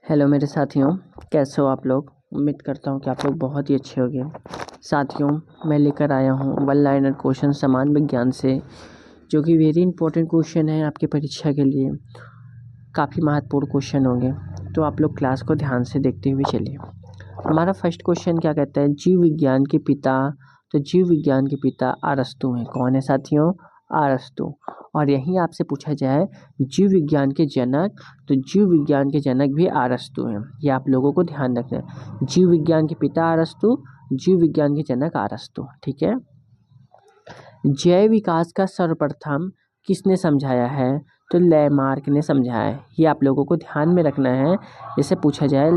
Hello मेरे साथियों, कैसे हो आप लोग। उम्मीद करता हूँ कि आप लोग बहुत ही अच्छे होंगे। साथियों, मैं लेकर आया हूँ वन लाइनर क्वेश्चन समान विज्ञान से, जो कि वेरी इंपॉर्टेंट क्वेश्चन है आपकी परीक्षा के लिए। काफ़ी महत्वपूर्ण क्वेश्चन होंगे, तो आप लोग क्लास को ध्यान से देखते हुए चलिए। हमारा फर्स्ट क्वेश्चन क्या कहता है, जीव विज्ञान के पिता। तो जीव विज्ञान के पिता अरस्तु हैं। कौन है साथियों? अरस्तु। और यहीं आपसे पूछा जाए जीव विज्ञान के जनक, तो जीव विज्ञान के जनक भी अरस्तु हैं। ये आप लोगों को ध्यान रखना है। जीव विज्ञान के पिता अरस्तु, जीव विज्ञान के जनक अरस्तु। ठीक है। जैव विकास का सर्वप्रथम किसने समझाया है? तो लैमार्क ने समझाया है। ये आप लोगों को ध्यान में रखना है। जैसे पूछा जाए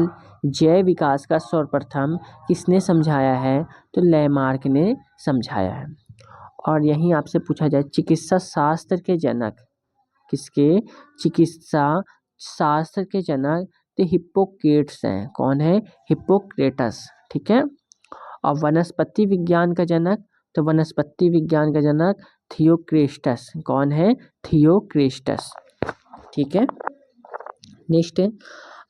जैव विकास का सर्वप्रथम किसने समझाया है? तो लैमार्क ने समझाया है। और यहीं आपसे पूछा जाए चिकित्सा शास्त्र के जनक किसके? चिकित्सा शास्त्र के जनक तो हिप्पोक्रेट्स हैं। कौन है? हिप्पोक्रेटस। ठीक है। और वनस्पति विज्ञान का जनक, तो वनस्पति विज्ञान का जनक थियोक्रेस्टस। कौन है? थियोक्रेस्टस। ठीक है। नेक्स्ट है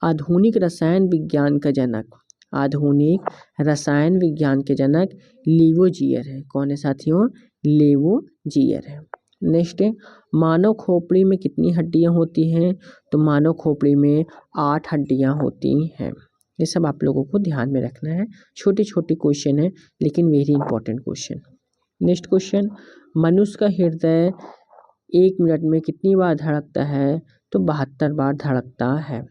आधुनिक रसायन विज्ञान का जनक। आधुनिक रसायन विज्ञान के जनक लेवोजियर है। कौन है साथियों? लेवोजियर है। नेक्स्ट है मानव खोपड़ी में कितनी हड्डियां होती हैं? तो मानव खोपड़ी में 8 हड्डियां होती हैं। ये सब आप लोगों को ध्यान में रखना है। छोटे छोटे क्वेश्चन है, लेकिन very important question. Next question, मनुष्य का हृदय 1 मिनट में कितनी बार धड़कता है? तो 72 बार धड़कता है।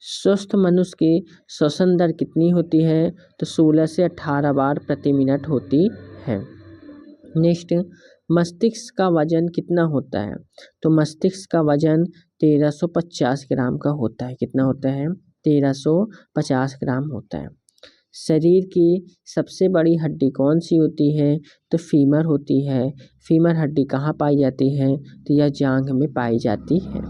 स्वस्थ मनुष्य की श्वसन दर कितनी होती है? तो 16 से 18 बार प्रति मिनट होती है। नेक्स्ट, मस्तिष्क का वजन कितना होता है? तो मस्तिष्क का वजन 1350 ग्राम का होता है। कितना होता है? 1350 ग्राम होता है। शरीर की सबसे बड़ी हड्डी कौन सी होती है? तो फीमर होती है। फीमर हड्डी कहाँ पाई जाती है? तो यह जांघ में पाई जाती है।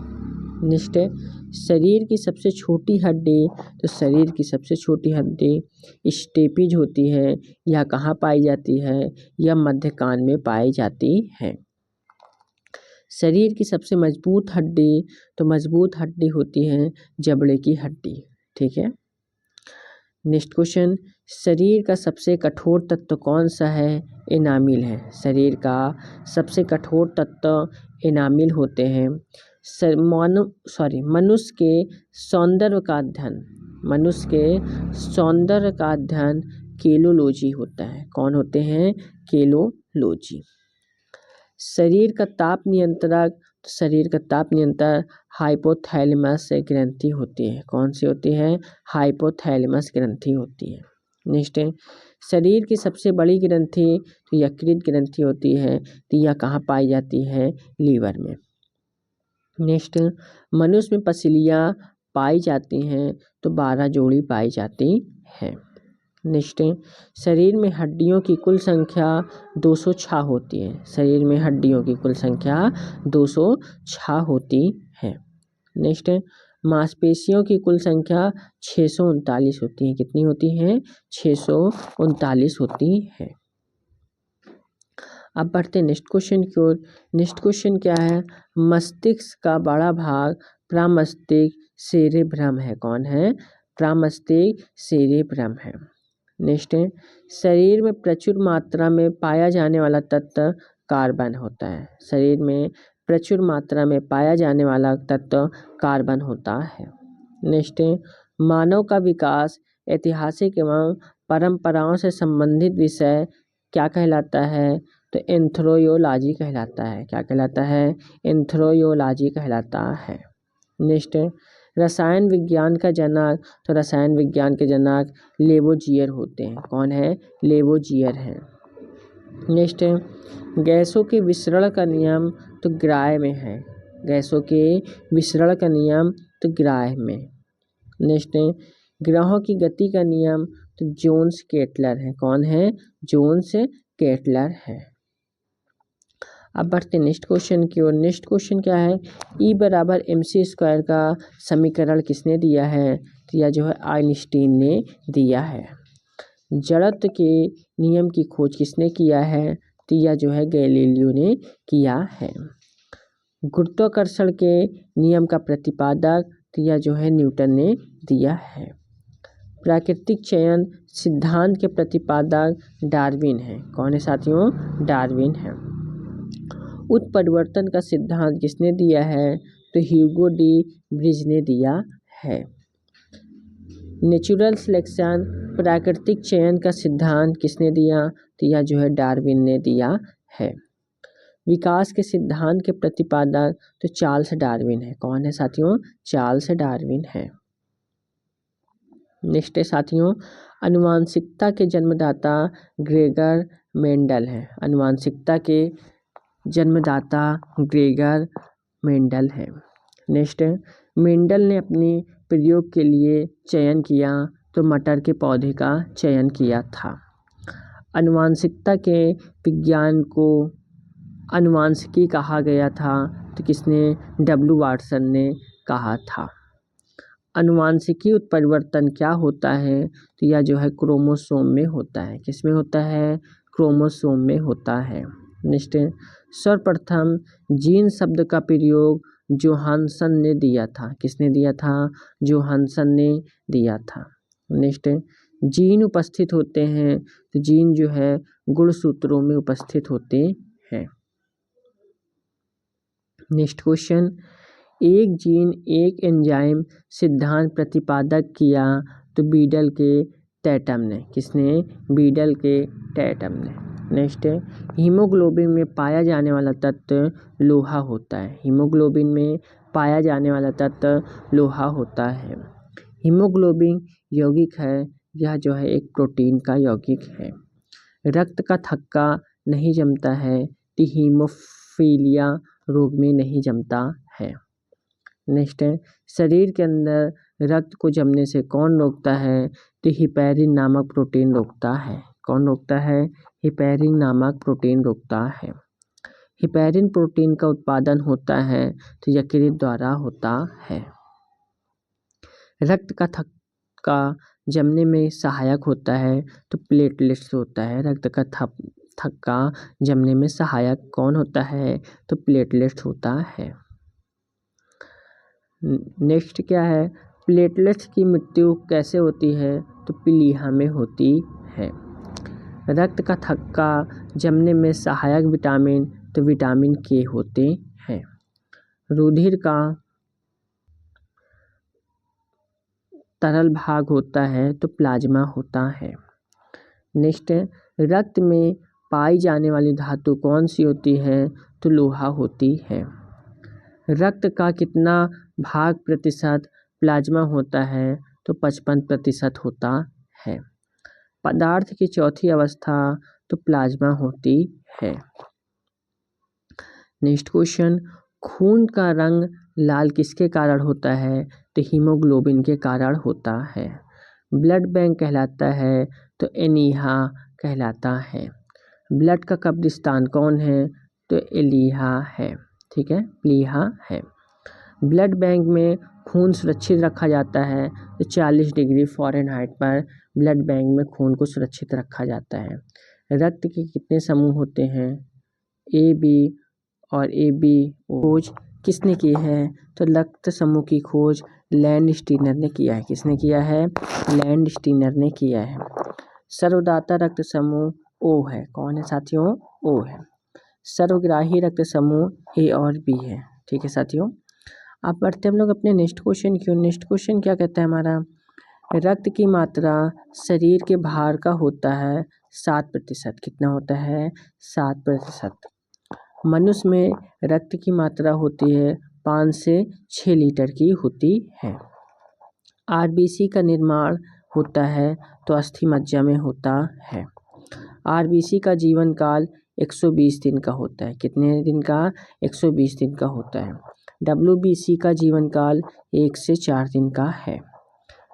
नेक्स्ट है शरीर की सबसे छोटी हड्डी। तो शरीर की सबसे छोटी हड्डी स्टेपिज होती है। यह कहाँ पाई जाती है? यह मध्य कान में पाई जाती है। शरीर की सबसे मजबूत हड्डी, तो मजबूत हड्डी होती है जबड़े की हड्डी। ठीक है। नेक्स्ट क्वेश्चन, शरीर का सबसे कठोर तत्व कौन सा है? एनामिल है। शरीर का सबसे कठोर तत्व एनामिल होते हैं। मनुष्य के सौंदर्य का अध्ययन, मनुष्य के सौंदर्य का अध्ययन केलोलॉजी होता है। कौन होते हैं? केलोलॉजी। शरीर का ताप नियंत्रक, शरीर का ताप नियंत्रक हाइपोथैलेमस से ग्रंथि होती है। कौन सी होती है? हाइपोथैलेमस ग्रंथि होती है। नेक्स्ट है शरीर की सबसे बड़ी ग्रंथि तो यकृत ग्रंथि होती है। तो यह कहाँ पाई जाती है? लीवर में। नेक्स्ट, मनुष्य में पसलियाँ पाई जाती हैं तो 12 जोड़ी पाई जाती हैं। नेक्स्ट, शरीर में हड्डियों की कुल संख्या 206 होती है। शरीर में हड्डियों की कुल संख्या 206 होती है। नेक्स्ट, मांसपेशियों की कुल संख्या 639 होती है। कितनी होती हैं? 639 होती है। अब बढ़ते नेक्स्ट क्वेश्चन की ओर। नेक्स्ट क्वेश्चन क्या है? मस्तिष्क का बड़ा भाग प्रमस्तिष्क सेरेब्रम है। कौन है? प्रमस्तिष्क सेरेब्रम है। नेक्स्ट है शरीर में प्रचुर मात्रा में पाया जाने वाला तत्व कार्बन होता है। शरीर में प्रचुर मात्रा में पाया जाने वाला तत्व कार्बन होता है। नेक्स्ट है मानव का विकास ऐतिहासिक एवं परंपराओं से संबंधित विषय क्या कहलाता है? तो एंथ्रोपोलॉजी कहलाता है। क्या कहलाता है? एंथ्रोपोलॉजी कहलाता है। नेक्स्ट है रसायन विज्ञान का जनक, तो रसायन विज्ञान के जनक लेवोजियर होते हैं। कौन है? लेवोजियर है। नेक्स्ट है गैसों के विसरण का नियम तो ग्राय में है। गैसों के विसरण का नियम तो ग्राय में। नेक्स्ट है ग्रहों की गति का नियम तो जोन्स केटलर है। कौन है? जोन्स केटलर है। अब बढ़ते नेक्स्ट क्वेश्चन की ओर। नेक्स्ट क्वेश्चन क्या है? E बराबर mc² का समीकरण किसने दिया है? तो यह जो है आइंस्टीन ने दिया है। जड़त्व के नियम की खोज किसने किया है? तो यह जो है गैलीलियो ने किया है। गुरुत्वाकर्षण के नियम का प्रतिपादक तो यह जो है न्यूटन ने दिया है। प्राकृतिक चयन सिद्धांत के प्रतिपादक डार्विन है। कौन है साथियों? डार्विन है। उत्परिवर्तन का सिद्धांत किसने दिया है? तो ह्यूगो डी ब्रिज ने दिया है। नेचुरल सिलेक्शन प्राकृतिक चयन का सिद्धांत किसने दिया? तो यह जो है डार्विन ने दिया है। विकास के सिद्धांत के प्रतिपादक तो चार्ल्स डार्विन है। कौन है साथियों? चार्ल्स डार्विन है। नेक्स्ट है साथियों, आनुवांशिकता के जन्मदाता ग्रेगर मेंडल है। आनुवांशिकता के जन्मदाता ग्रेगर मेंडल है। नेक्स्ट है, मेंडल ने अपने प्रयोग के लिए चयन किया तो मटर के पौधे का चयन किया था। आनुवांशिकता के विज्ञान को आनुवांशिकी कहा गया था तो किसने? डब्ल्यू वाटसन ने कहा था। आनुवांशिकी उत्परिवर्तन क्या होता है? तो यह जो है क्रोमोसोम में होता है। किस में होता है? क्रोमोसोम में होता है। नेक्स्ट, सर्वप्रथम जीन शब्द का प्रयोग जोहानसन ने दिया था। किसने दिया था? जोहानसन ने दिया था। नेक्स्ट, जीन उपस्थित होते हैं तो जीन जो है गुणसूत्रों में उपस्थित होते हैं। नेक्स्ट क्वेश्चन, एक जीन एक एंजाइम सिद्धांत प्रतिपादक किया तो बीडल के टैटम ने। किसने? बीडल के टैटम ने। नेक्स्ट है, हीमोग्लोबिन में पाया जाने वाला तत्व लोहा होता है। हीमोग्लोबिन में पाया जाने वाला तत्व लोहा होता है। हीमोग्लोबिन यौगिक है, यह जो है एक प्रोटीन का यौगिक है। रक्त का थक्का नहीं जमता है तो हीमोफीलिया रोग में नहीं जमता है। नेक्स्ट है, शरीर के अंदर रक्त को जमने से कौन रोकता है? तो हिपैरिन नामक प्रोटीन रोकता है। कौन रोकता है? हिपैरिन नामक प्रोटीन रोकता है। हिपैरिन प्रोटीन का उत्पादन होता है तो यकृत द्वारा होता है। रक्त का थक्का जमने में सहायक होता है तो प्लेटलेट्स होता है। रक्त का थक्का जमने में सहायक कौन होता है? तो प्लेटलेट्स होता है। नेक्स्ट क्या है, प्लेटलेट्स की मृत्यु कैसे होती है? तो प्लीहा में होती है। रक्त का थक्का जमने में सहायक विटामिन तो विटामिन के होते हैं। रुधिर का तरल भाग होता है तो प्लाज्मा होता है। नेक्स्ट, रक्त में पाई जाने वाली धातु कौन सी होती है? तो लोहा होती है। रक्त का कितना भाग प्रतिशत प्लाज्मा होता है? तो 55% होता है। पदार्थ की चौथी अवस्था तो प्लाज्मा होती है। नेक्स्ट क्वेश्चन, खून का रंग लाल किसके कारण होता है? तो हीमोग्लोबिन के कारण होता है। ब्लड बैंक कहलाता है तो एनीहा कहलाता है। ब्लड का कब्रिस्तान कौन है? तो एलिहा है। ठीक है, प्लीहा है। ब्लड बैंक में खून सुरक्षित रखा जाता है तो 40 डिग्री फ़ारेनहाइट पर ब्लड बैंक में खून को सुरक्षित रखा जाता है। रक्त के कितने समूह होते हैं? ए बी और ए बी ओ। खोज किसने की है? तो रक्त समूह की खोज लैंडस्टीनर ने किया है। किसने किया है? लैंडस्टीनर ने किया है। सर्वदाता रक्त समूह ओ है। कौन है साथियों? ओ है। सर्वग्राही रक्त समूह ए और बी है। ठीक है साथियों, अब बढ़ते हम लोग अपने नेक्स्ट क्वेश्चन की ओर। नेक्स्ट क्वेश्चन क्या कहता है हमारा? रक्त की मात्रा शरीर के भार का होता है 7%। कितना होता है? 7%। मनुष्य में रक्त की मात्रा होती है 5 से 6 लीटर की होती है। आरबीसी का निर्माण होता है तो अस्थि मज्जा में होता है। आरबीसी का जीवन काल 120 दिन का होता है। कितने दिन का? 120 दिन का होता है। डब्ल्यूबीसी का जीवन काल 1 से 4 दिन का है।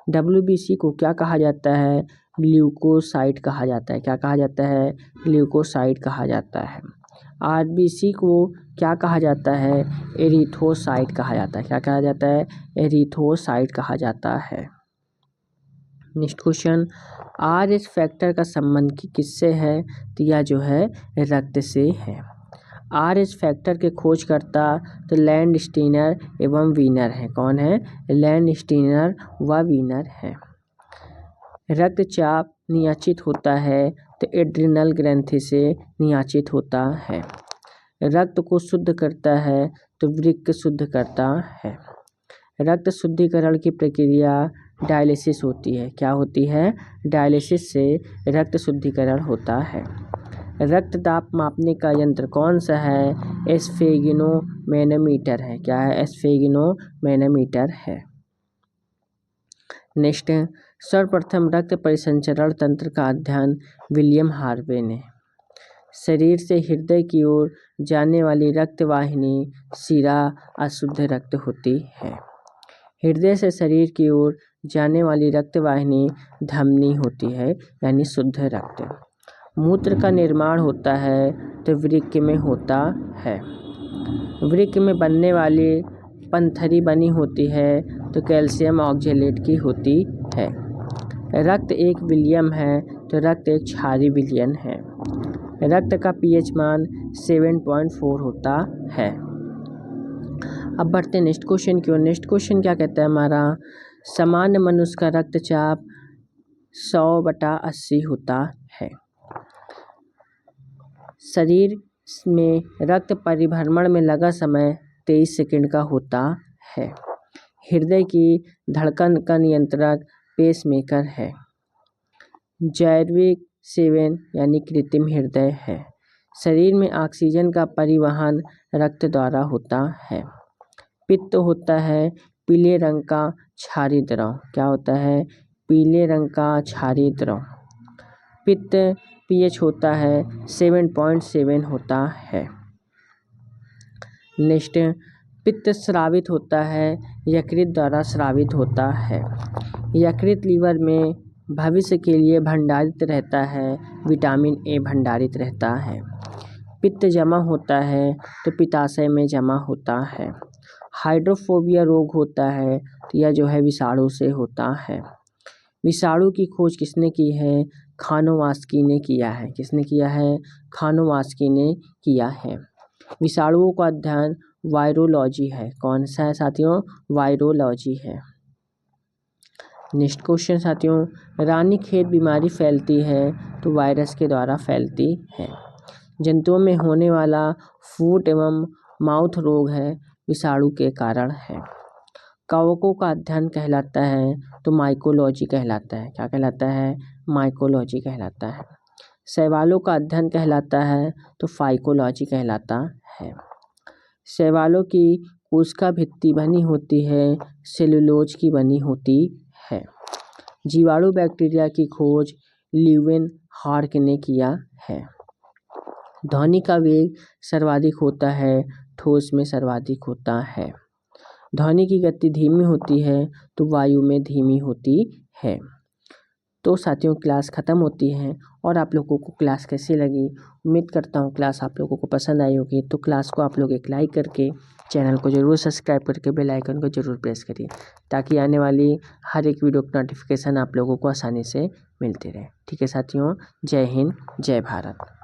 डब्ल्यूबीसी को क्या कहा जाता है? ग्लूकोसाइड कहा जाता है। क्या कहा जाता है? ग्लूकोसाइड कहा जाता है। आरबीसी को क्या कहा जाता है? एरिथ्रोसाइट कहा जाता है। क्या कहा जाता है? एरिथ्रोसाइट कहा जाता है। नेक्स्ट क्वेश्चन, RH फैक्टर का संबंध किससे है? तो यह जो है रक्त से है। RH फैक्टर के खोजकर्ता तो लैंड स्टीनर एवं वीनर हैं। कौन है? लैंड स्टीनर व वीनर हैं। रक्तचाप नियंत्रित होता है तो एड्रिनल ग्रंथि से नियंत्रित होता है। रक्त को शुद्ध करता है तो वृक्क शुद्ध करता है। रक्त शुद्धिकरण की प्रक्रिया डायलिसिस होती है। क्या होती है? डायलिसिस से रक्त शुद्धिकरण होता है। रक्त दाब मापने का यंत्र कौन सा है? एस्फेगिनोमैनोमीटर है। क्या है? एस्फेगिनोमैनोमीटर है। नेक्स्ट, सर्वप्रथम रक्त परिसंचरण तंत्र का अध्ययन विलियम हार्वे ने। शरीर से हृदय की ओर जाने वाली रक्तवाहिनी शिरा अशुद्ध रक्त होती है। हृदय से शरीर की ओर जाने वाली रक्तवाहिनी धमनी होती है, यानी शुद्ध रक्त। मूत्र का निर्माण होता है तो वृक्क में होता है। वृक्क में बनने वाली पंथरी बनी होती है तो कैल्शियम ऑक्जेलेट की होती है। रक्त एक विलियम है तो रक्त एक क्षारीय विलयन है। रक्त का pH मान 7.4 होता है। अब बढ़ते हैं नेक्स्ट क्वेश्चन की ओर। नेक्स्ट क्वेश्चन क्या कहता है हमारा? सामान्य मनुष्य का रक्तचाप 100/80 होता है। शरीर में रक्त परिभ्रमण में लगा समय 23 सेकंड का होता है। हृदय की धड़कन का नियंत्रक पेसमेकर है। जैविक 7 यानी कृत्रिम हृदय है। शरीर में ऑक्सीजन का परिवहन रक्त द्वारा होता है। पित्त होता है पीले रंग का क्षारीय द्रव। क्या होता है? पीले रंग का क्षारीय द्रव। पित्त pH होता है 7.7 होता है। नेक्स्ट, पित्त स्रावित होता है यकृत द्वारा स्रावित होता है। यकृत लीवर में भविष्य के लिए भंडारित रहता है। विटामिन ए भंडारित रहता है। पित्त जमा होता है तो पित्ताशय में जमा होता है। हाइड्रोफोबिया रोग होता है तो यह जो है विषाणु से होता है। विषाणु की खोज किसने की है? खानोवास्की ने किया है। किसने किया है? खानोवास्की ने किया है। विषाणुओं का अध्ययन वायरोलॉजी है। कौन सा है साथियों? वायरोलॉजी है। नेक्स्ट क्वेश्चन साथियों, रानीखेत बीमारी फैलती है तो वायरस के द्वारा फैलती है। जंतुओं में होने वाला फूट एवं माउथ रोग है विषाणु के कारण है। कवकों का अध्ययन कहलाता है तो माइकोलॉजी कहलाता है। क्या कहलाता है? माइकोलॉजी कहलाता है। शैवालों का अध्ययन कहलाता है तो फाइकोलॉजी कहलाता है। शैवालों की कोशिका भित्ति बनी होती है सेलुलोज की बनी होती है। जीवाणु बैक्टीरिया की खोज ल्यूवेनहॉर्क ने किया है। ध्वनि का वेग सर्वाधिक होता है ठोस में सर्वाधिक होता है। ध्वनि की गति धीमी होती है तो वायु में धीमी होती है। तो साथियों क्लास ख़त्म होती है और आप लोगों को क्लास कैसी लगी? उम्मीद करता हूँ क्लास आप लोगों को पसंद आई होगी। तो क्लास को आप लोग एक लाइक करके चैनल को ज़रूर सब्सक्राइब करके बेल आइकन को ज़रूर प्रेस करिए ताकि आने वाली हर एक वीडियो की नोटिफिकेशन आप लोगों को आसानी से मिलती रहे। ठीक है साथियों, जय हिंद, जय भारत।